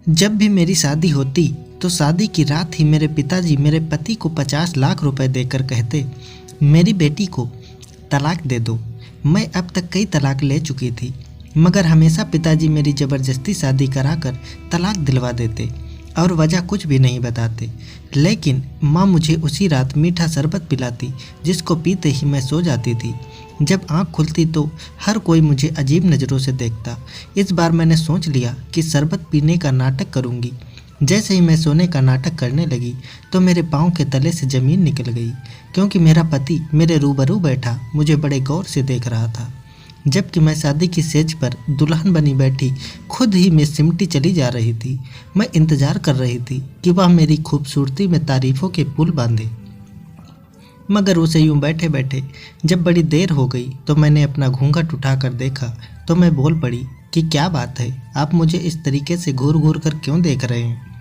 जब भी मेरी शादी होती तो शादी की रात ही मेरे पिताजी मेरे पति को 50 लाख रुपए देकर कहते, मेरी बेटी को तलाक दे दो। मैं अब तक कई तलाक ले चुकी थी, मगर हमेशा पिताजी मेरी ज़बरदस्ती शादी कराकर तलाक दिलवा देते और वजह कुछ भी नहीं बताते। लेकिन माँ मुझे उसी रात मीठा शरबत पिलाती, जिसको पीते ही मैं सो जाती थी। जब आँख खुलती तो हर कोई मुझे अजीब नज़रों से देखता। इस बार मैंने सोच लिया कि शरबत पीने का नाटक करूँगी। जैसे ही मैं सोने का नाटक करने लगी तो मेरे पाँव के तले से ज़मीन निकल गई, क्योंकि मेरा पति मेरे रूबरू बैठा मुझे बड़े गौर से देख रहा था। जबकि मैं शादी की सेज पर दुल्हन बनी बैठी खुद ही में सिमटी चली जा रही थी। मैं इंतज़ार कर रही थी कि वह मेरी खूबसूरती में तारीफ़ों के पुल बांधे, मगर उसे यूं बैठे बैठे जब बड़ी देर हो गई तो मैंने अपना घूंघट उठाकर देखा तो मैं बोल पड़ी कि क्या बात है, आप मुझे इस तरीके से घूर घूर कर क्यों देख रहे हैं।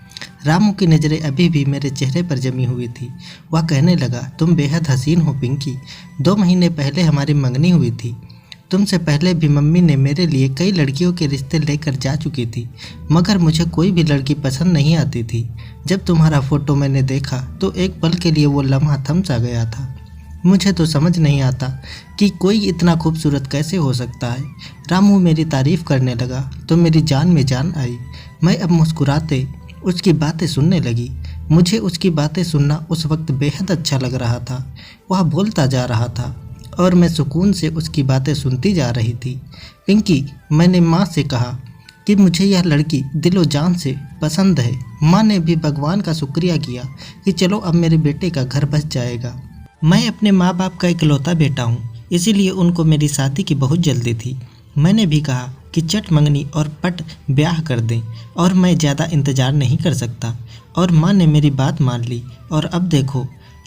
रामू की नज़रें अभी भी मेरे चेहरे पर जमी हुई थी। वह कहने लगा, तुम बेहद हसीन हो पिंकी। 2 महीने पहले हमारी मंगनी हुई थी। तुमसे पहले भी मम्मी ने मेरे लिए कई लड़कियों के रिश्ते लेकर जा चुकी थी, मगर मुझे कोई भी लड़की पसंद नहीं आती थी। जब तुम्हारा फ़ोटो मैंने देखा तो एक पल के लिए वो लम्हा थम सा गया था। मुझे तो समझ नहीं आता कि कोई इतना खूबसूरत कैसे हो सकता है। रामू मेरी तारीफ़ करने लगा तो मेरी जान में जान आई। मैं अब मुस्कुराते उसकी बातें सुनने लगी। मुझे उसकी बातें सुनना उस वक्त बेहद अच्छा लग रहा था। वह बोलता जा रहा था और मैं सुकून से उसकी बातें सुनती जा रही थी। पिंकी, मैंने माँ से कहा कि मुझे यह लड़की दिलो जान से पसंद है। माँ ने भी भगवान का शुक्रिया किया कि चलो अब मेरे बेटे का घर बस जाएगा। मैं अपने माँ बाप का इकलौता बेटा हूँ, इसीलिए उनको मेरी शादी की बहुत जल्दी थी। मैंने भी कहा कि चट मंगनी और पट ब्याह कर दें और मैं ज़्यादा इंतज़ार नहीं कर सकता। और माँ ने मेरी बात मान ली और अब देखो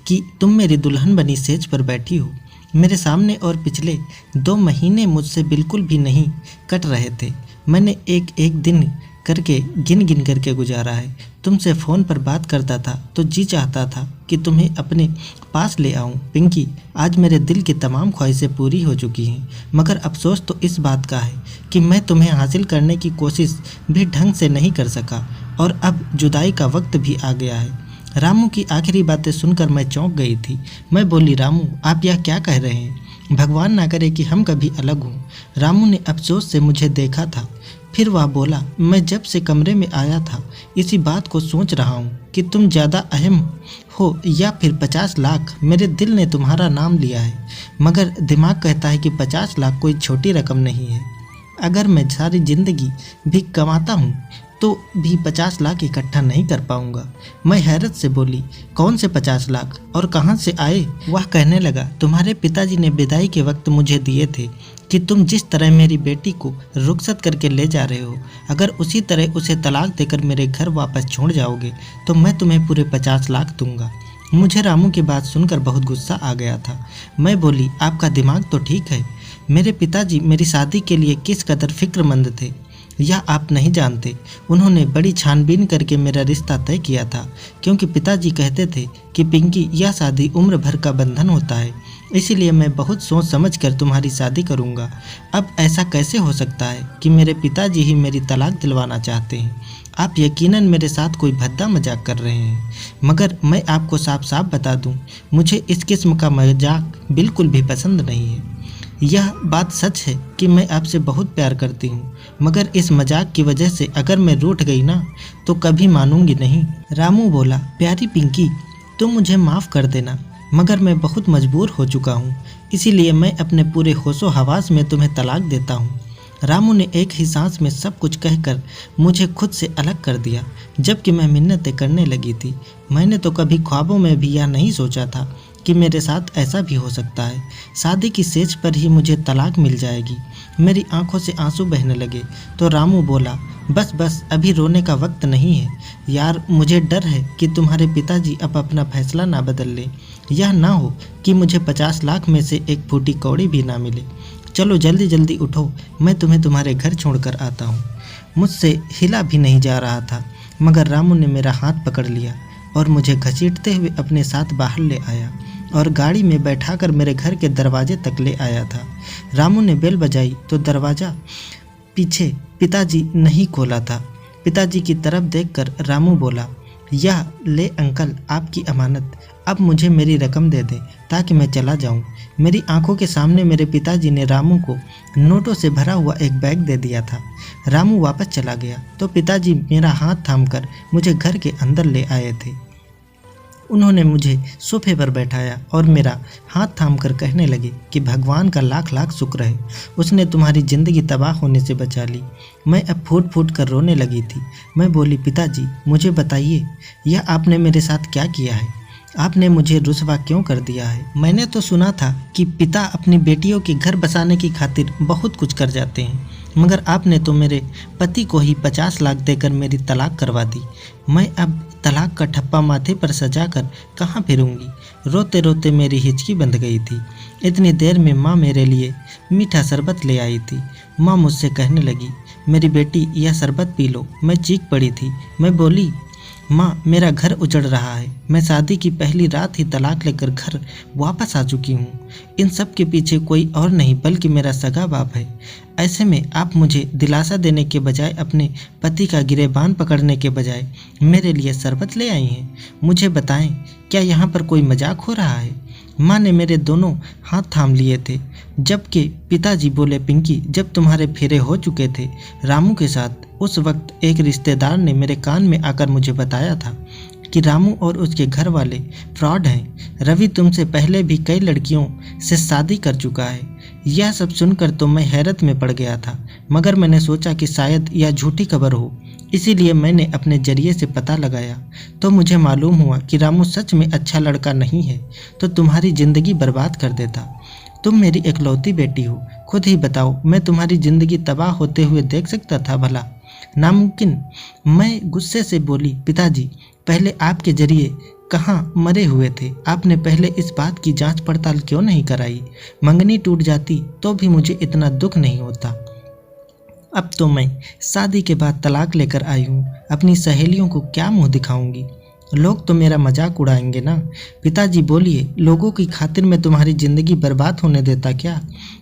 कि तुम मेरी दुल्हन बनी सेज पर बैठी हो मेरे सामने, और पिछले 2 महीने मुझसे बिल्कुल भी नहीं कट रहे थे। मैंने एक एक दिन करके गिन गिन करके गुजारा है। तुमसे फ़ोन पर बात करता था तो जी चाहता था कि तुम्हें अपने पास ले आऊं। पिंकी, आज मेरे दिल की तमाम ख्वाहिशें पूरी हो चुकी हैं, मगर अफसोस तो इस बात का है कि मैं तुम्हें हासिल करने की कोशिश भी ढंग से नहीं कर सका और अब जुदाई का वक्त भी आ गया है। रामू की आखिरी बातें सुनकर मैं चौंक गई थी। मैं बोली, रामू, आप यह क्या कह रहे हैं? भगवान ना करे कि हम कभी अलग हों। रामू ने अफसोस से मुझे देखा था। फिर वह बोला, मैं जब से कमरे में आया था इसी बात को सोच रहा हूँ कि तुम ज़्यादा अहम हो या फिर 50 लाख। मेरे दिल ने तुम्हारा नाम लिया है, मगर दिमाग कहता है कि 50 लाख कोई छोटी रकम नहीं है। अगर मैं सारी ज़िंदगी भी कमाता हूँ तो भी 50 लाख इकट्ठा नहीं कर पाऊंगा। मैं हैरत से बोली, कौन से 50 लाख और कहां से आए? वह कहने लगा, तुम्हारे पिताजी ने विदाई के वक्त मुझे दिए थे कि तुम जिस तरह मेरी बेटी को रुखसत करके ले जा रहे हो, अगर उसी तरह उसे तलाक देकर मेरे घर वापस छोड़ जाओगे तो मैं तुम्हें पूरे 50 लाख दूंगा। मुझे रामू की बात सुनकर बहुत गुस्सा आ गया था। मैं बोली, आपका दिमाग तो ठीक है। मेरे पिताजी मेरी शादी के लिए किस कदर फिक्रमंद थे यह आप नहीं जानते। उन्होंने बड़ी छानबीन करके मेरा रिश्ता तय किया था, क्योंकि पिताजी कहते थे कि पिंकी, यह शादी उम्र भर का बंधन होता है, इसीलिए मैं बहुत सोच समझ कर तुम्हारी शादी करूंगा। अब ऐसा कैसे हो सकता है कि मेरे पिताजी ही मेरी तलाक दिलवाना चाहते हैं? आप यकीनन मेरे साथ कोई भद्दा मजाक कर रहे हैं, मगर मैं आपको साफ साफ बता दूं, मुझे इस किस्म का मजाक बिल्कुल भी पसंद नहीं है। यह बात सच है कि मैं आपसे बहुत प्यार करती हूँ, मगर इस मजाक की वजह से अगर मैं रूठ गई ना तो कभी मानूंगी नहीं। रामू बोला, प्यारी पिंकी, तुम मुझे माफ़ कर देना, मगर मैं बहुत मजबूर हो चुका हूँ, इसीलिए मैं अपने पूरे होशो हवास में तुम्हें तलाक देता हूँ। रामू ने एक ही सांस में सब कुछ कहकर मुझे खुद से अलग कर दिया। जबकि मैं मिन्नतें करने लगी थी। मैंने तो कभी ख्वाबों में भी यह नहीं सोचा था कि मेरे साथ ऐसा भी हो सकता है। शादी की सेज पर ही मुझे तलाक मिल जाएगी। मेरी आंखों से आंसू बहने लगे तो रामू बोला, बस बस, अभी रोने का वक्त नहीं है यार। मुझे डर है कि तुम्हारे पिताजी अब अपना फैसला ना बदल लें। यह ना हो कि मुझे 50 लाख में से एक फूटी कौड़ी भी ना मिले। चलो जल्दी जल्दी उठो, मैं तुम्हें तुम्हारे घर छोड़कर आता हूँ। मुझसे हिला भी नहीं जा रहा था, मगर रामू ने मेरा हाथ पकड़ लिया और मुझे घसीटते हुए अपने साथ बाहर ले आया और गाड़ी में बैठाकर मेरे घर के दरवाजे तक ले आया था। रामू ने बेल बजाई तो दरवाज़ा पीछे पिताजी नहीं खोला था। पिताजी की तरफ देखकर रामू बोला, यह ले अंकल आपकी अमानत, अब मुझे मेरी रकम दे दें ताकि मैं चला जाऊं। मेरी आंखों के सामने मेरे पिताजी ने रामू को नोटों से भरा हुआ एक बैग दे दिया था। रामू वापस चला गया तो पिताजी मेरा हाथ थामकर मुझे घर के अंदर ले आए थे। उन्होंने मुझे सोफे पर बैठाया और मेरा हाथ थामकर कहने लगे कि भगवान का लाख लाख शुक्र है, उसने तुम्हारी ज़िंदगी तबाह होने से बचा ली। मैं अब फूट फूट कर रोने लगी थी। मैं बोली, पिताजी मुझे बताइए, यह आपने मेरे साथ क्या किया है? आपने मुझे रुसवा क्यों कर दिया है? मैंने तो सुना था कि पिता अपनी बेटियों के घर बसाने की खातिर बहुत कुछ कर जाते हैं, मगर आपने तो मेरे पति को ही 50 लाख देकर मेरी तलाक करवा दी। मैं अब तलाक का ठप्पा माथे पर सजाकर कहाँ फिरूंगी? रोते रोते मेरी हिचकी बंध गई थी। इतनी देर में माँ मेरे लिए मीठा शरबत ले आई थी। माँ मुझसे कहने लगी, मेरी बेटी यह शरबत पी लो। मैं चीख पड़ी थी। मैं बोली, माँ मेरा घर उजड़ रहा है, मैं शादी की पहली रात ही तलाक लेकर घर वापस आ चुकी हूँ। इन सब के पीछे कोई और नहीं बल्कि मेरा सगा बाप है। ऐसे में आप मुझे दिलासा देने के बजाय, अपने पति का गिरेबान पकड़ने के बजाय मेरे लिए शरबत ले आई हैं। मुझे बताएं, क्या यहाँ पर कोई मजाक हो रहा है? माँ ने मेरे दोनों हाथ थाम लिए थे, जबकि पिताजी बोले, पिंकी जब तुम्हारे फेरे हो चुके थे रामू के साथ, उस वक्त एक रिश्तेदार ने मेरे कान में आकर मुझे बताया था कि रामू और उसके घर वाले फ्रॉड हैं। रवि तुमसे पहले भी कई लड़कियों से शादी कर चुका है। यह सब सुनकर तो मैं हैरत में पड़ गया था, मगर मैंने सोचा कि शायद यह झूठी खबर हो, इसीलिए मैंने अपने जरिए से पता लगाया तो मुझे मालूम हुआ कि रामू सच में अच्छा लड़का नहीं है तो तुम्हारी ज़िंदगी बर्बाद कर देता। तुम मेरी इकलौती बेटी हो, खुद ही बताओ, मैं तुम्हारी ज़िंदगी तबाह होते हुए देख सकता था भला? नामुमकिन। मैं गुस्से से बोली, पिताजी पहले आपके जरिए कहाँ मरे हुए थे? आपने पहले इस बात की जांच पड़ताल क्यों नहीं कराई? मंगनी टूट जाती तो भी मुझे इतना दुख नहीं होता। अब तो मैं शादी के बाद तलाक लेकर आई हूँ, अपनी सहेलियों को क्या मुंह दिखाऊंगी? लोग तो मेरा मजाक उड़ाएंगे ना। पिताजी बोलिए, लोगों की खातिर मैं तुम्हारी ज़िंदगी बर्बाद होने देता क्या?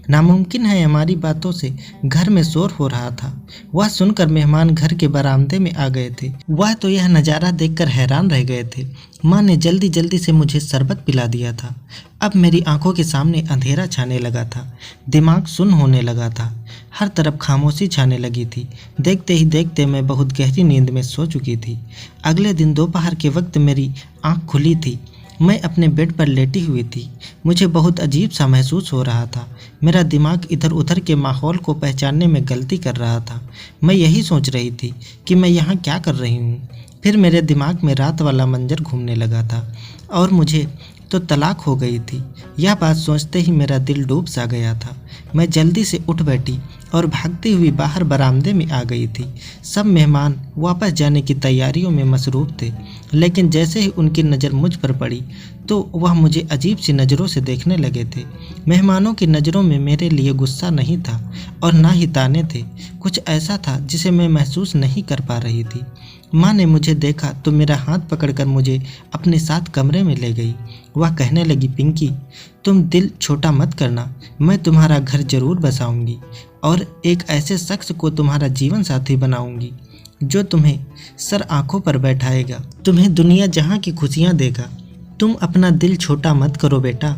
नामुमकिन है। हमारी बातों से घर में शोर हो रहा था। वह सुनकर मेहमान घर के बरामदे में आ गए थे। वह तो यह नज़ारा देखकर हैरान रह गए थे। माँ ने जल्दी जल्दी से मुझे शरबत पिला दिया था। अब मेरी आंखों के सामने अंधेरा छाने लगा था, दिमाग सुन्न होने लगा था, हर तरफ खामोशी छाने लगी थी। देखते ही देखते मैं बहुत गहरी नींद में सो चुकी थी। अगले दिन दोपहर के वक्त मेरी आंख खुली थी। मैं अपने बेड पर लेटी हुई थी। मुझे बहुत अजीब सा महसूस हो रहा था। मेरा दिमाग इधर उधर के माहौल को पहचानने में गलती कर रहा था। मैं यही सोच रही थी कि मैं यहाँ क्या कर रही हूँ। फिर मेरे दिमाग में रात वाला मंजर घूमने लगा था और मुझे तो तलाक हो गई थी। यह बात सोचते ही मेरा दिल डूब सा गया था। मैं जल्दी से उठ बैठी और भागती हुई बाहर बरामदे में आ गई थी। सब मेहमान वापस जाने की तैयारियों में मसरूफ़ थे, लेकिन जैसे ही उनकी नज़र मुझ पर पड़ी तो वह मुझे अजीब सी नज़रों से देखने लगे थे। मेहमानों की नज़रों में मेरे लिए गुस्सा नहीं था और ना ही ताने थे। कुछ ऐसा था जिसे मैं महसूस नहीं कर पा रही थी। माँ ने मुझे देखा तो मेरा हाथ पकड़कर मुझे अपने साथ कमरे में ले गई। वह कहने लगी, पिंकी तुम दिल छोटा मत करना, मैं तुम्हारा घर जरूर बसाऊंगी और एक ऐसे शख्स को तुम्हारा जीवन साथी बनाऊंगी जो तुम्हें सर आंखों पर बैठाएगा, तुम्हें दुनिया जहाँ की खुशियाँ देगा। तुम अपना दिल छोटा मत करो बेटा।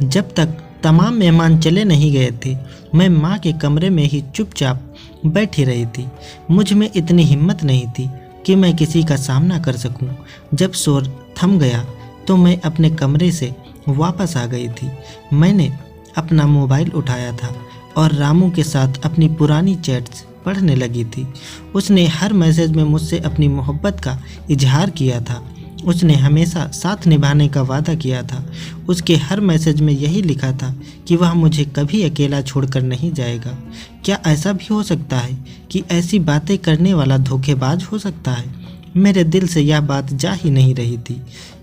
जब तक तमाम मेहमान चले नहीं गए थे, मैं माँ के कमरे में ही चुपचाप बैठी रही थी। मुझ में इतनी हिम्मत नहीं थी कि मैं किसी का सामना कर सकूं। जब शोर थम गया तो मैं अपने कमरे से वापस आ गई थी। मैंने अपना मोबाइल उठाया था और रामू के साथ अपनी पुरानी चैट्स पढ़ने लगी थी। उसने हर मैसेज में मुझसे अपनी मोहब्बत का इजहार किया था। उसने हमेशा साथ निभाने का वादा किया था। उसके हर मैसेज में यही लिखा था कि वह मुझे कभी अकेला छोड़कर नहीं जाएगा। क्या ऐसा भी हो सकता है कि ऐसी बातें करने वाला धोखेबाज हो सकता है? मेरे दिल से यह बात जा ही नहीं रही थी।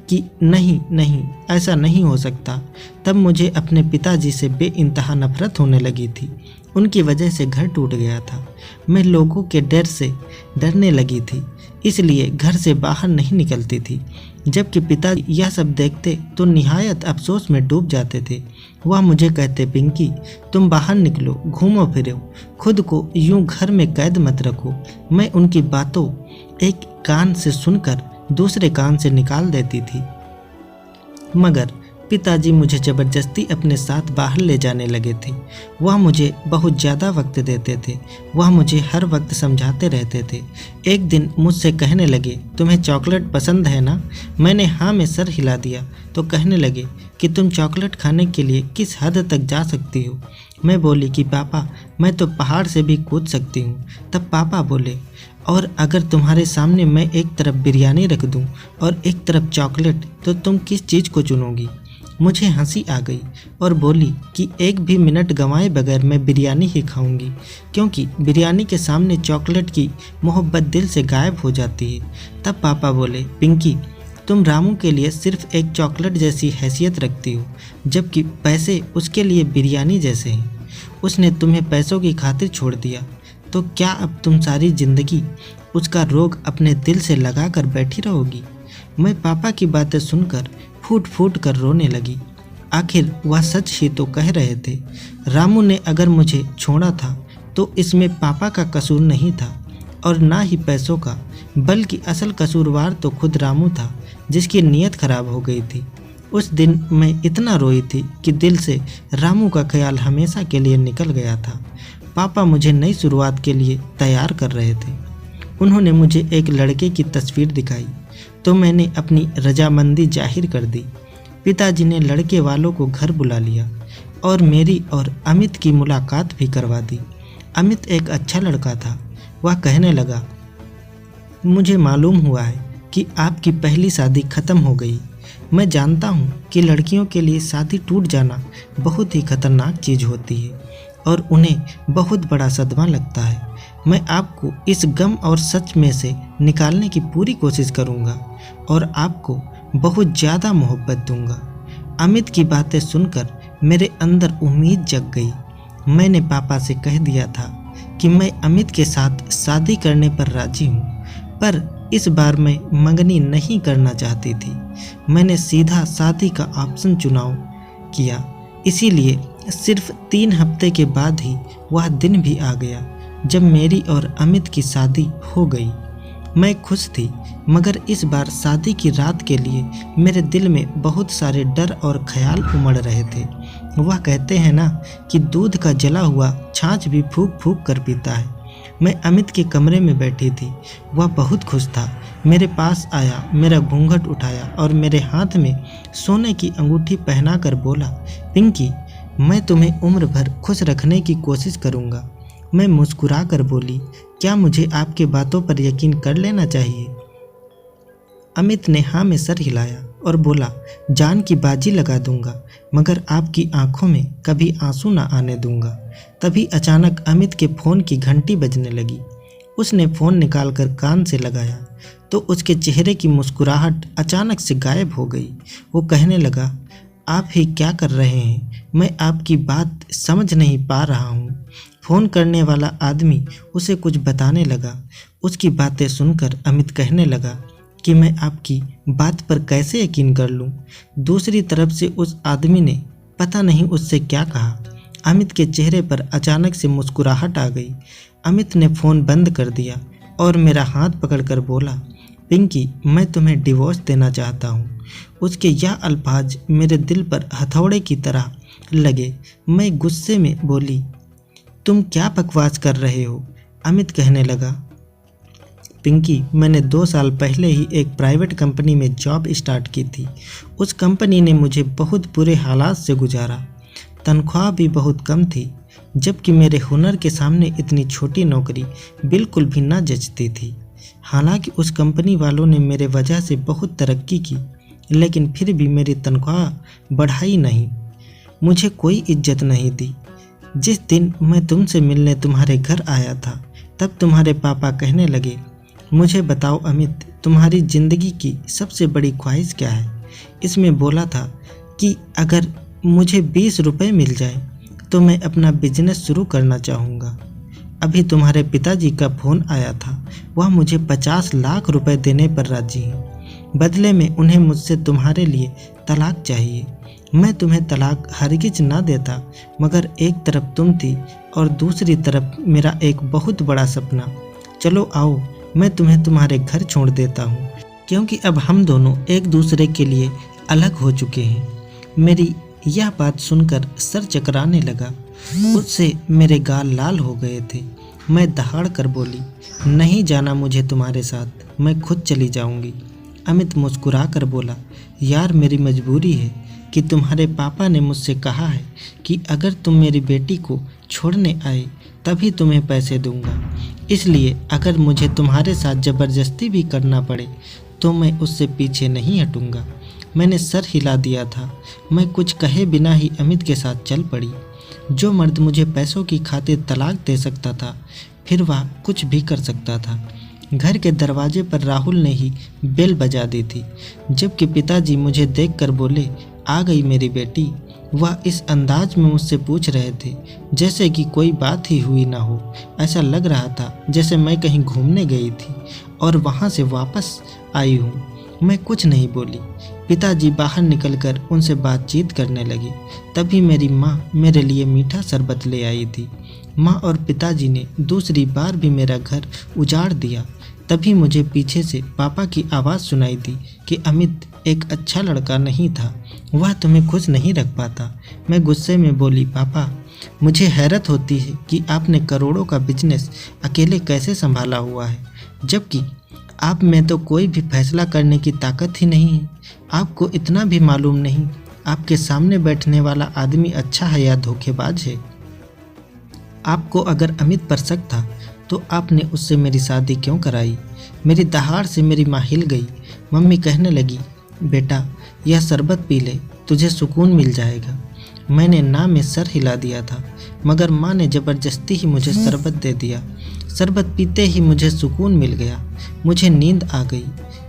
कि नहीं नहीं, ऐसा नहीं हो सकता। तब मुझे अपने पिताजी से बेइंतहा नफरत होने लगी थी। उनकी वजह से घर टूट गया था। मैं लोगों के डर से डरने लगी थी, इसलिए घर से बाहर नहीं निकलती थी। जबकि पिता यह सब देखते तो निहायत अफसोस में डूब जाते थे। वह मुझे कहते, पिंकी तुम बाहर निकलो, घूमो फिरो, खुद को यूं घर में कैद मत रखो। मैं उनकी बातों एक कान से सुनकर दूसरे कान से निकाल देती थी, मगर पिताजी मुझे ज़बरदस्ती अपने साथ बाहर ले जाने लगे थे। वह मुझे बहुत ज़्यादा वक्त देते थे। वह मुझे हर वक्त समझाते रहते थे। एक दिन मुझसे कहने लगे, तुम्हें चॉकलेट पसंद है ना? मैंने हाँ में सर हिला दिया तो कहने लगे कि तुम चॉकलेट खाने के लिए किस हद तक जा सकती हो? मैं बोली कि पापा मैं तो पहाड़ से भी कूद सकती हूँ। तब पापा बोले, और अगर तुम्हारे सामने मैं एक तरफ बिरयानी रख दूँ और एक तरफ चॉकलेट तो तुम किस चीज़ को चुनोगी? मुझे हंसी आ गई और बोली कि एक भी मिनट गंवाए बगैर मैं बिरयानी ही खाऊंगी, क्योंकि बिरयानी के सामने चॉकलेट की मोहब्बत दिल से गायब हो जाती है। तब पापा बोले, पिंकी तुम रामू के लिए सिर्फ एक चॉकलेट जैसी हैसियत रखती हो, जबकि पैसे उसके लिए बिरयानी जैसे हैं। उसने तुम्हें पैसों की खातिर छोड़ दिया, तो क्या अब तुम सारी ज़िंदगी उसका रोग अपने दिल से लगा कर बैठी रहोगी? मैं पापा की बातें सुनकर फूट फूट कर रोने लगी। आखिर वह सच ही तो कह रहे थे। रामू ने अगर मुझे छोड़ा था तो इसमें पापा का कसूर नहीं था और ना ही पैसों का, बल्कि असल कसूरवार तो खुद रामू था, जिसकी नीयत खराब हो गई थी। उस दिन मैं इतना रोई थी कि दिल से रामू का ख्याल हमेशा के लिए निकल गया था। पापा मुझे नई शुरुआत के लिए तैयार कर रहे थे। उन्होंने मुझे एक लड़के की तस्वीर दिखाई तो मैंने अपनी रजामंदी जाहिर कर दी। पिताजी ने लड़के वालों को घर बुला लिया और मेरी और अमित की मुलाकात भी करवा दी। अमित एक अच्छा लड़का था। वह कहने लगा, मुझे मालूम हुआ है कि आपकी पहली शादी ख़त्म हो गई। मैं जानता हूँ कि लड़कियों के लिए शादी टूट जाना बहुत ही खतरनाक चीज़ होती है और उन्हें बहुत बड़ा सदमा लगता है। मैं आपको इस गम और सच में से निकालने की पूरी कोशिश करूँगा और आपको बहुत ज़्यादा मोहब्बत दूंगा। अमित की बातें सुनकर मेरे अंदर उम्मीद जग गई। मैंने पापा से कह दिया था कि मैं अमित के साथ शादी करने पर राजी हूँ, पर इस बार मैं मंगनी नहीं करना चाहती थी। मैंने सीधा शादी का ऑप्शन चुनाव किया। इसीलिए सिर्फ 3 हफ्ते के बाद ही वह दिन भी आ गया जब मेरी और अमित की शादी हो गई। मैं खुश थी, मगर इस बार शादी की रात के लिए मेरे दिल में बहुत सारे डर और ख्याल उमड़ रहे थे। वह कहते हैं ना कि दूध का जला हुआ छाछ भी फूंक फूंक कर पीता है। मैं अमित के कमरे में बैठी थी। वह बहुत खुश था। मेरे पास आया, मेरा घूंघट उठाया और मेरे हाथ में सोने की अंगूठी पहनाकर बोला, पिंकी मैं तुम्हें उम्र भर खुश रखने की कोशिश करूँगा। मैं मुस्कुरा कर बोली, क्या मुझे आपकी बातों पर यकीन कर लेना चाहिए? अमित ने हाँ में सर हिलाया और बोला, जान की बाजी लगा दूंगा, मगर आपकी आंखों में कभी आंसू ना आने दूंगा। तभी अचानक अमित के फ़ोन की घंटी बजने लगी। उसने फ़ोन निकालकर कान से लगाया तो उसके चेहरे की मुस्कुराहट अचानक से गायब हो गई। वो कहने लगा, आप ही क्या कर रहे हैं? मैं आपकी बात समझ नहीं पा रहा हूँ। फ़ोन करने वाला आदमी उसे कुछ बताने लगा। उसकी बातें सुनकर अमित कहने लगा कि मैं आपकी बात पर कैसे यकीन कर लूं। दूसरी तरफ से उस आदमी ने पता नहीं उससे क्या कहा। अमित के चेहरे पर अचानक से मुस्कुराहट आ गई। अमित ने फ़ोन बंद कर दिया और मेरा हाथ पकड़कर बोला, पिंकी मैं तुम्हें डिवोर्स देना चाहता हूँ। उसके यह अल्फाज मेरे दिल पर हथौड़े की तरह लगे। मैं गुस्से में बोली, तुम क्या बकवास कर रहे हो? अमित कहने लगा, पिंकी मैंने 2 साल पहले ही एक प्राइवेट कंपनी में जॉब स्टार्ट की थी। उस कंपनी ने मुझे बहुत बुरे हालात से गुजारा। तनख्वाह भी बहुत कम थी, जबकि मेरे हुनर के सामने इतनी छोटी नौकरी बिल्कुल भी न जचती थी। हालांकि उस कंपनी वालों ने मेरे वजह से बहुत तरक्की की, लेकिन फिर भी मेरी तनख्वाह बढ़ाई नहीं, मुझे कोई इज्जत नहीं दी। जिस दिन मैं तुमसे मिलने तुम्हारे घर आया था, तब तुम्हारे पापा कहने लगे, मुझे बताओ अमित, तुम्हारी ज़िंदगी की सबसे बड़ी ख्वाहिश क्या है? इसमें बोला था कि अगर मुझे 20 रुपए मिल जाए तो मैं अपना बिजनेस शुरू करना चाहूँगा। अभी तुम्हारे पिताजी का फ़ोन आया था, वह मुझे 50 लाख रुपए देने पर राजी हैं। बदले में उन्हें मुझसे तुम्हारे लिए तलाक चाहिए। मैं तुम्हें तलाक हरगिज ना देता, मगर एक तरफ तुम थी और दूसरी तरफ मेरा एक बहुत बड़ा सपना। चलो आओ, मैं तुम्हें तुम्हारे घर छोड़ देता हूँ, क्योंकि अब हम दोनों एक दूसरे के लिए अलग हो चुके हैं। मेरी यह बात सुनकर सर चकराने लगा। उससे मेरे गाल लाल हो गए थे। मैं दहाड़ कर बोली, नहीं जाना मुझे तुम्हारे साथ, मैं खुद चली जाऊंगी। अमित मुस्कुरा कर बोला, यार मेरी मजबूरी है कि तुम्हारे पापा ने मुझसे कहा है कि अगर तुम मेरी बेटी को छोड़ने आए तभी तुम्हें पैसे दूंगा। इसलिए अगर मुझे तुम्हारे साथ ज़बरदस्ती भी करना पड़े तो मैं उससे पीछे नहीं हटूंगा। मैंने सर हिला दिया था। मैं कुछ कहे बिना ही अमित के साथ चल पड़ी। जो मर्द मुझे पैसों की खातिर तलाक दे सकता था, फिर वह कुछ भी कर सकता था। घर के दरवाजे पर राहुल ने ही बेल बजा दी थी, जबकि पिताजी मुझे देखकर बोले, आ गई मेरी बेटी। वह इस अंदाज में मुझसे पूछ रहे थे जैसे कि कोई बात ही हुई ना हो। ऐसा लग रहा था जैसे मैं कहीं घूमने गई थी और वहाँ से वापस आई हूँ। मैं कुछ नहीं बोली। पिताजी बाहर निकलकर उनसे बातचीत करने लगे। तभी मेरी माँ मेरे लिए मीठा शरबत ले आई थी। माँ और पिताजी ने दूसरी बार भी मेरा घर उजाड़ दिया। तभी मुझे पीछे से पापा की आवाज़ सुनाई दी कि अमित एक अच्छा लड़का नहीं था, वह तुम्हें खुश नहीं रख पाता। मैं गुस्से में बोली, पापा मुझे हैरत होती है कि आपने करोड़ों का बिजनेस अकेले कैसे संभाला हुआ है, जबकि आप में तो कोई भी फैसला करने की ताकत ही नहीं है। आपको इतना भी मालूम नहीं आपके सामने बैठने वाला आदमी अच्छा है या धोखेबाज है। आपको अगर अमित पर शक था तो आपने उससे मेरी शादी क्यों कराई? मेरी दहाड़ से मेरी माँ हिल गई। मम्मी कहने लगी, बेटा यह शरबत पी ले, तुझे सुकून मिल जाएगा। मैंने ना में सर हिला दिया था, मगर माँ ने ज़बरदस्ती ही मुझे शरबत दे दिया। शरबत पीते ही मुझे सुकून मिल गया। मुझे नींद आ गई।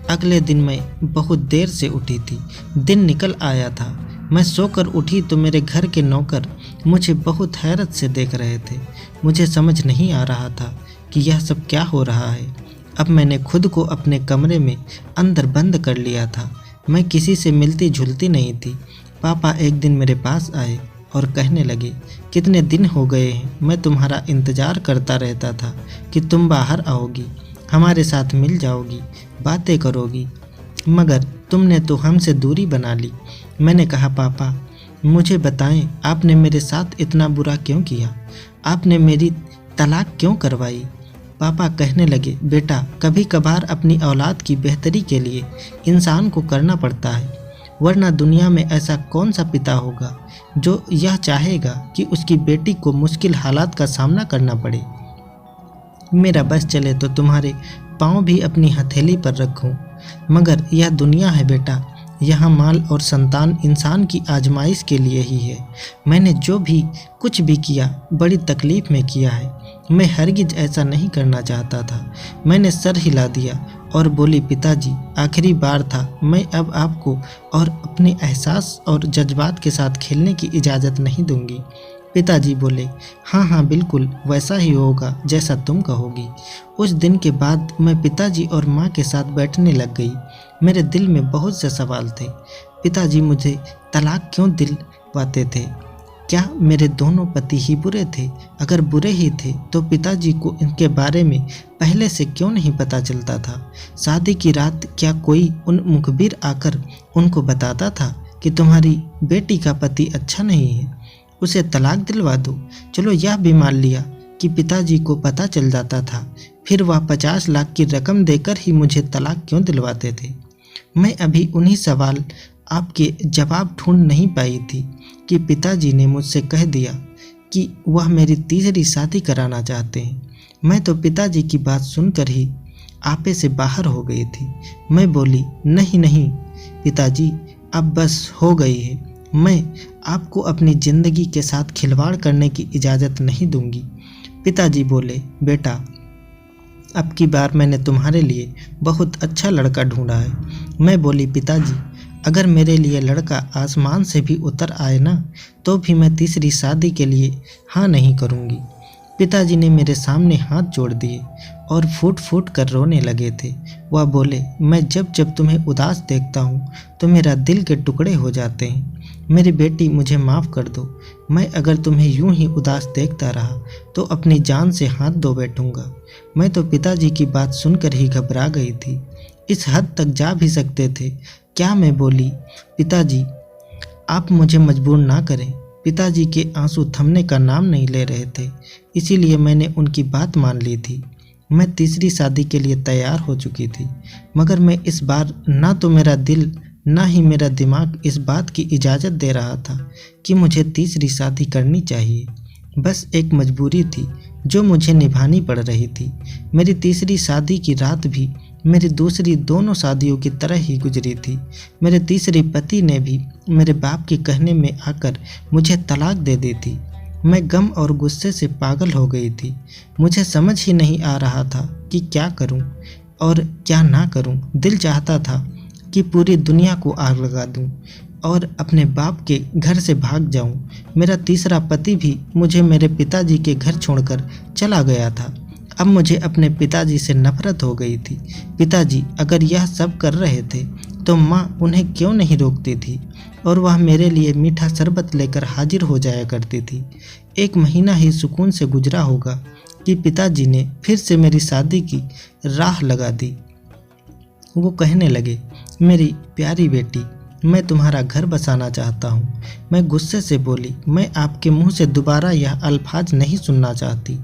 अगले दिन मैं बहुत देर से उठी थी। दिन निकल आया था। मैं सोकर उठी तो मेरे घर के नौकर मुझे बहुत हैरत से देख रहे थे। मुझे समझ नहीं आ रहा था कि यह सब क्या हो रहा है। अब मैंने खुद को अपने कमरे में अंदर बंद कर लिया था। मैं किसी से मिलती जुलती नहीं थी। पापा एक दिन मेरे पास आए और कहने लगे, कितने दिन हो गए हैं मैं तुम्हारा इंतज़ार करता रहता था कि तुम बाहर आओगी, हमारे साथ मिल जाओगी, बातें करोगी, मगर तुमने तो हमसे दूरी बना ली। मैंने कहा, पापा मुझे बताएं आपने मेरे साथ इतना बुरा क्यों किया? आपने मेरी तलाक क्यों करवाई? पापा कहने लगे, बेटा कभी कभार अपनी औलाद की बेहतरी के लिए इंसान को करना पड़ता है, वरना दुनिया में ऐसा कौन सा पिता होगा जो यह चाहेगा कि उसकी बेटी को मुश्किल हालात का सामना करना पड़े। मेरा बस चले तो तुम्हारे पाँव भी अपनी हथेली पर रखूं, मगर यह दुनिया है बेटा, यहाँ माल और संतान इंसान की आजमाइश के लिए ही है। मैंने जो भी कुछ भी किया बड़ी तकलीफ़ में किया है। मैं हरगिज ऐसा नहीं करना चाहता था। मैंने सर हिला दिया और बोली, पिताजी आखिरी बार था, मैं अब आपको और अपने एहसास और जज्बात के साथ खेलने की इजाज़त नहीं दूंगी। पिताजी बोले, हाँ हाँ बिल्कुल वैसा ही होगा जैसा तुम कहोगी। उस दिन के बाद मैं पिताजी और माँ के साथ बैठने लग गई। मेरे दिल में बहुत से सवाल थे। पिताजी मुझे तलाक क्यों दिलवाते थे? क्या मेरे दोनों पति ही बुरे थे? अगर बुरे ही थे तो पिताजी को इनके बारे में पहले से क्यों नहीं पता चलता था? शादी की रात क्या कोई उन मुखबिर आकर उनको बताता था कि तुम्हारी बेटी का पति अच्छा नहीं है, उसे तलाक दिलवा दो? चलो यह भी मान लिया कि पिताजी को पता चल जाता था, फिर वह 50 लाख की रकम देकर ही मुझे तलाक क्यों दिलवाते थे? मैं अभी उन्हीं सवाल आपके जवाब ढूंढ नहीं पाई थी कि पिताजी ने मुझसे कह दिया कि वह मेरी तीसरी शादी कराना चाहते हैं। मैं तो पिताजी की बात सुनकर ही आपे से बाहर हो गई थी। मैं बोली, नहीं नहीं पिताजी, अब बस हो गई है। मैं आपको अपनी ज़िंदगी के साथ खिलवाड़ करने की इजाज़त नहीं दूंगी। पिताजी बोले, बेटा अब की बार मैंने तुम्हारे लिए बहुत अच्छा लड़का ढूंढा है। मैं बोली, पिताजी अगर मेरे लिए लड़का आसमान से भी उतर आए ना, तो भी मैं तीसरी शादी के लिए हाँ नहीं करूँगी। पिताजी ने मेरे सामने हाथ जोड़ दिए और फूट फूट कर रोने लगे थे। वह बोले, मैं जब जब तुम्हें उदास देखता हूँ तो मेरा दिल के टुकड़े हो जाते हैं। मेरी बेटी, मुझे माफ़ कर दो। मैं अगर तुम्हें यूं ही उदास देखता रहा तो अपनी जान से हाथ धो बैठूंगा। मैं तो पिताजी की बात सुनकर ही घबरा गई थी। इस हद तक जा भी सकते थे क्या? मैं बोली, पिताजी आप मुझे मजबूर ना करें। पिताजी के आंसू थमने का नाम नहीं ले रहे थे, इसीलिए मैंने उनकी बात मान ली थी। मैं तीसरी शादी के लिए तैयार हो चुकी थी, मगर मैं इस बार ना तो मेरा दिल ना ही मेरा दिमाग इस बात की इजाज़त दे रहा था कि मुझे तीसरी शादी करनी चाहिए। बस एक मजबूरी थी जो मुझे निभानी पड़ रही थी। मेरी तीसरी शादी की रात भी मेरी दूसरी दोनों शादियों की तरह ही गुजरी थी। मेरे तीसरे पति ने भी मेरे बाप के कहने में आकर मुझे तलाक दे दी थी। मैं गम और गुस्से से पागल हो गई थी। मुझे समझ ही नहीं आ रहा था कि क्या करूं और क्या ना करूं। दिल चाहता था कि पूरी दुनिया को आग लगा दूं और अपने बाप के घर से भाग जाऊं। मेरा तीसरा पति भी मुझे मेरे पिताजी के घर छोड़कर चला गया था। अब मुझे अपने पिताजी से नफरत हो गई थी। पिताजी अगर यह सब कर रहे थे तो माँ उन्हें क्यों नहीं रोकती थी और वह मेरे लिए मीठा शरबत लेकर हाजिर हो जाया करती थी। 1 महीना ही सुकून से गुजरा होगा कि पिताजी ने फिर से मेरी शादी की राह लगा दी। वो कहने लगे, मेरी प्यारी बेटी, मैं तुम्हारा घर बसाना चाहता हूँ। मैं गुस्से से बोली, मैं आपके मुंह से दोबारा यह अल्फाज नहीं सुनना चाहती।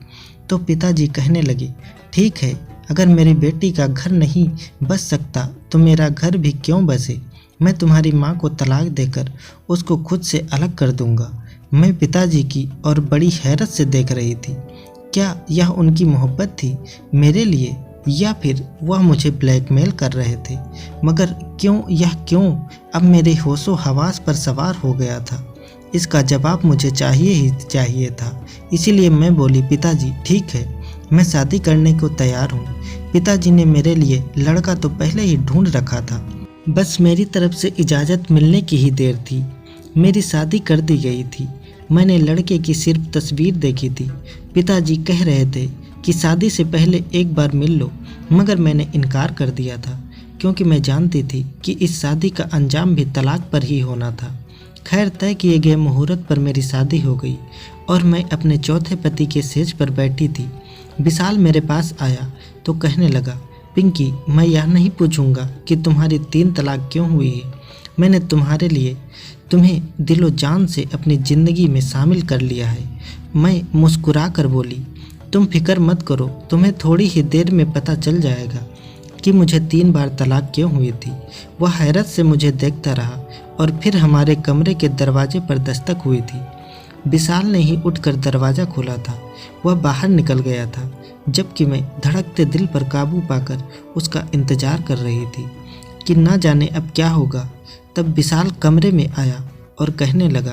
तो पिताजी कहने लगे, ठीक है, अगर मेरी बेटी का घर नहीं बस सकता तो मेरा घर भी क्यों बसे। मैं तुम्हारी माँ को तलाक देकर उसको खुद से अलग कर दूंगा। मैं पिताजी की और बड़ी हैरत से देख रही थी। क्या यह उनकी मोहब्बत थी मेरे लिए, या फिर वह मुझे ब्लैकमेल कर रहे थे? मगर क्यों अब मेरे होशो हवास पर सवार हो गया था। इसका जवाब मुझे चाहिए ही चाहिए था। इसीलिए मैं बोली, पिताजी ठीक है, मैं शादी करने को तैयार हूँ। पिताजी ने मेरे लिए लड़का तो पहले ही ढूंढ रखा था, बस मेरी तरफ से इजाज़त मिलने की ही देर थी। मेरी शादी कर दी गई थी। मैंने लड़के की सिर्फ तस्वीर देखी थी। पिताजी कह रहे थे कि शादी से पहले एक बार मिल लो, मगर मैंने इनकार कर दिया था क्योंकि मैं जानती थी कि इस शादी का अंजाम भी तलाक पर ही होना था। खैर, तय किए गए मुहूर्त पर मेरी शादी हो गई और मैं अपने चौथे पति के सेज पर बैठी थी। विशाल मेरे पास आया तो कहने लगा, पिंकी, मैं यह नहीं पूछूंगा कि तुम्हारी 3 तलाक क्यों हुई है। मैंने तुम्हें दिलो जान से अपनी ज़िंदगी में शामिल कर लिया है। मैं मुस्कुरा कर बोली, तुम फिक्र मत करो, तुम्हें थोड़ी ही देर में पता चल जाएगा कि मुझे 3 बार तलाक क्यों हुई थी। वह हैरत से मुझे देखता रहा और फिर हमारे कमरे के दरवाजे पर दस्तक हुई थी। विशाल ने ही उठकर दरवाज़ा खोला था। वह बाहर निकल गया था, जबकि मैं धड़कते दिल पर काबू पाकर उसका इंतज़ार कर रही थी कि ना जाने अब क्या होगा। तब विशाल कमरे में आया और कहने लगा,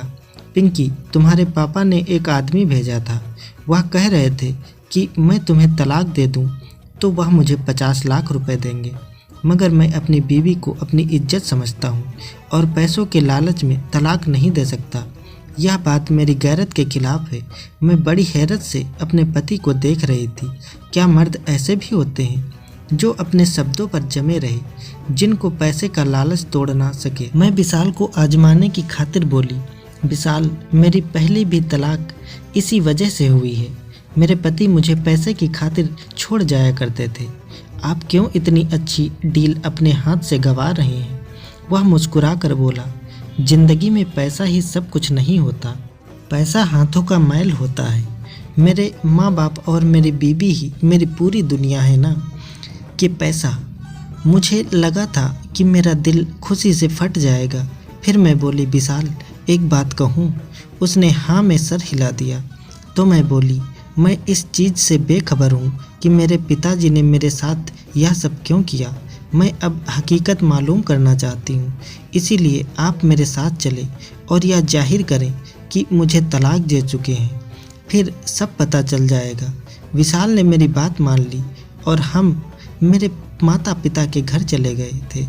पिंकी, तुम्हारे पापा ने एक आदमी भेजा था। वह कह रहे थे कि मैं तुम्हें तलाक दे दूं तो वह मुझे 50 लाख रुपए देंगे, मगर मैं अपनी बीवी को अपनी इज्जत समझता हूँ और पैसों के लालच में तलाक नहीं दे सकता। यह बात मेरी गैरत के खिलाफ है। मैं बड़ी हैरत से अपने पति को देख रही थी। क्या मर्द ऐसे भी होते हैं जो अपने शब्दों पर जमे रहे, जिनको पैसे का लालच तोड़ ना सके? मैं विशाल को आजमाने की खातिर बोली, विशाल, मेरी पहली भी तलाक इसी वजह से हुई है। मेरे पति मुझे पैसे की खातिर छोड़ जाया करते थे। आप क्यों इतनी अच्छी डील अपने हाथ से गंवा रहे हैं? वह मुस्कुरा कर बोला, जिंदगी में पैसा ही सब कुछ नहीं होता, पैसा हाथों का मैल होता है। मेरे माँ बाप और मेरी बीवी ही मेरी पूरी दुनिया है ना कि पैसा। मुझे लगा था कि मेरा दिल खुशी से फट जाएगा। फिर मैं बोली, विशाल, एक बात कहूँ? उसने हाँ में सर हिला दिया। तो मैं बोली, मैं इस चीज़ से बेखबर हूँ कि मेरे पिताजी ने मेरे साथ यह सब क्यों किया। मैं अब हकीकत मालूम करना चाहती हूँ, इसीलिए आप मेरे साथ चलें और यह जाहिर करें कि मुझे तलाक दे चुके हैं। फिर सब पता चल जाएगा। विशाल ने मेरी बात मान ली और हम मेरे माता पिता के घर चले गए थे।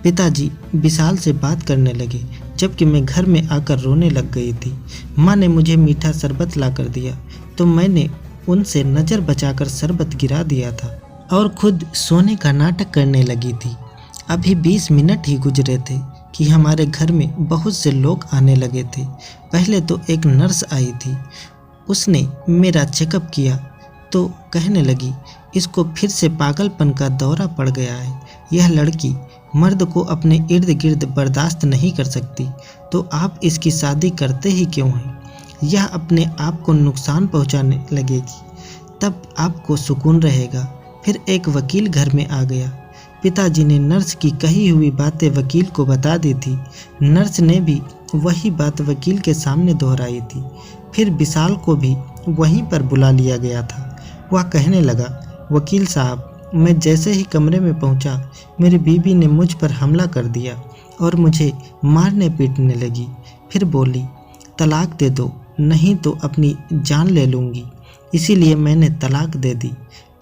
पिताजी विशाल से बात करने लगे, जबकि मैं घर में आकर रोने लग गई थी। माँ ने मुझे मीठा शरबत ला कर दिया तो मैंने उनसे नज़र बचाकर शरबत गिरा दिया था और खुद सोने का नाटक करने लगी थी। अभी 20 मिनट ही गुजरे थे कि हमारे घर में बहुत से लोग आने लगे थे। पहले तो एक नर्स आई थी, उसने मेरा चेकअप किया तो कहने लगी, इसको फिर से पागलपन का दौरा पड़ गया है। यह लड़की मर्द को अपने इर्द गिर्द बर्दाश्त नहीं कर सकती, तो आप इसकी शादी करते ही क्यों हैं? यह अपने आप को नुकसान पहुंचाने लगेगी, तब आपको सुकून रहेगा। फिर एक वकील घर में आ गया। पिताजी ने नर्स की कही हुई बातें वकील को बता दी थी। नर्स ने भी वही बात वकील के सामने दोहराई थी। फिर विशाल को भी वहीं पर बुला लिया गया था। वह कहने लगा, वकील साहब, मैं जैसे ही कमरे में पहुंचा, मेरी बीवी ने मुझ पर हमला कर दिया और मुझे मारने पीटने लगी। फिर बोली, तलाक दे दो, नहीं तो अपनी जान ले लूँगी। इसीलिए मैंने तलाक दे दी।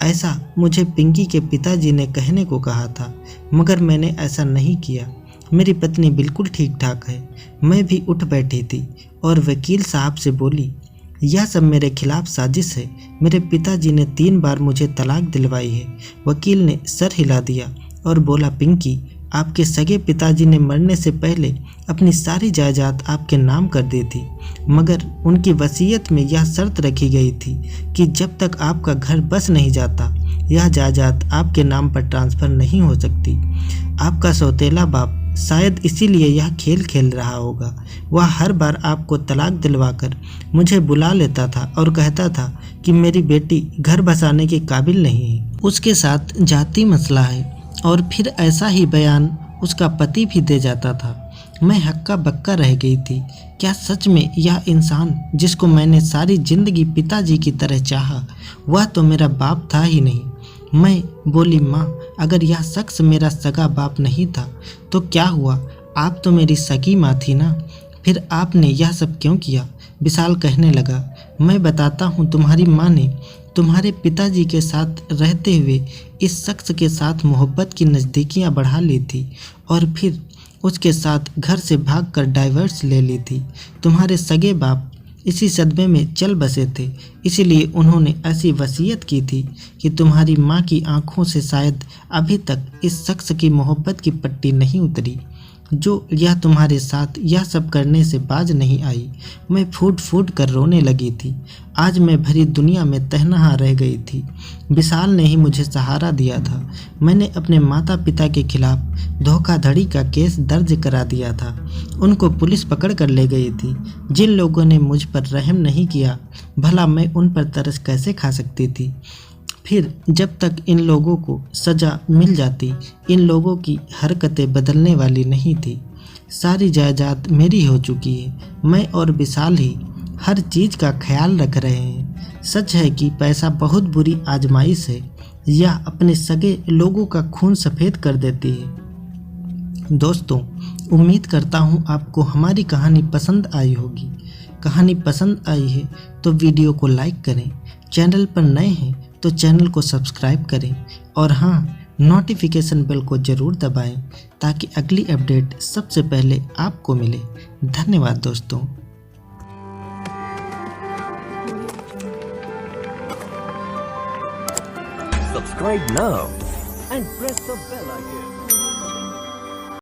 ऐसा मुझे पिंकी के पिताजी ने कहने को कहा था, मगर मैंने ऐसा नहीं किया। मेरी पत्नी बिल्कुल ठीक ठाक है। मैं भी उठ बैठी थी और वकील साहब से बोली, यह सब मेरे खिलाफ साजिश है। मेरे पिताजी ने 3 बार मुझे तलाक दिलवाई है। वकील ने सर हिला दिया और बोला, पिंकी, आपके सगे पिताजी ने मरने से पहले अपनी सारी जायदाद आपके नाम कर दी थी, मगर उनकी वसीयत में यह शर्त रखी गई थी कि जब तक आपका घर बस नहीं जाता, यह जायदाद आपके नाम पर ट्रांसफ़र नहीं हो सकती। आपका सौतेला बाप शायद इसीलिए यह खेल खेल रहा होगा। वह हर बार आपको तलाक दिलवाकर मुझे बुला लेता था और कहता था कि मेरी बेटी घर बसाने के काबिल नहीं है, उसके साथ जाति मसला है, और फिर ऐसा ही बयान उसका पति भी दे जाता था। मैं हक्का बक्का रह गई थी। क्या सच में यह इंसान जिसको मैंने सारी जिंदगी पिताजी की तरह चाहा, वह तो मेरा बाप था ही नहीं। मैं बोली, माँ, अगर यह शख्स मेरा सगा बाप नहीं था तो क्या हुआ? आप तो मेरी सगी माँ थी ना। फिर आपने यह सब क्यों किया? विशाल कहने लगा, मैं बताता हूँ। तुम्हारी माँ ने तुम्हारे पिताजी के साथ रहते हुए इस शख्स के साथ मोहब्बत की नज़दीकियाँ बढ़ा ली थी और फिर उसके साथ घर से भागकर डाइवर्स ले ली थी। तुम्हारे सगे बाप इसी सदमे में चल बसे थे, इसीलिए उन्होंने ऐसी वसीयत की थी कि तुम्हारी माँ की आंखों से शायद अभी तक इस शख्स की मोहब्बत की पट्टी नहीं उतरी, जो यह तुम्हारे साथ यह सब करने से बाज नहीं आई। मैं फूट फूट कर रोने लगी थी। आज मैं भरी दुनिया में तहनहा रह गई थी। विशाल ने ही मुझे सहारा दिया था। मैंने अपने माता पिता के खिलाफ धोखाधड़ी का केस दर्ज करा दिया था। उनको पुलिस पकड़ कर ले गई थी। जिन लोगों ने मुझ पर रहम नहीं किया, भला मैं उन पर तरस कैसे खा सकती थी? फिर जब तक इन लोगों को सज़ा मिल जाती, इन लोगों की हरकतें बदलने वाली नहीं थी। सारी जायदाद मेरी हो चुकी है। मैं और विशाल ही हर चीज़ का ख्याल रख रहे हैं। सच है कि पैसा बहुत बुरी आजमाइश है। यह अपने सगे लोगों का खून सफ़ेद कर देती है। दोस्तों, उम्मीद करता हूँ आपको हमारी कहानी पसंद आई होगी। कहानी पसंद आई है तो वीडियो को लाइक करें। चैनल पर नए हैं तो चैनल को सब्सक्राइब करें और हाँ, नोटिफिकेशन बेल को ज़रूर दबाएं ताकि अगली अपडेट सबसे पहले आपको मिले। धन्यवाद दोस्तों। Subscribe now and press the bell icon.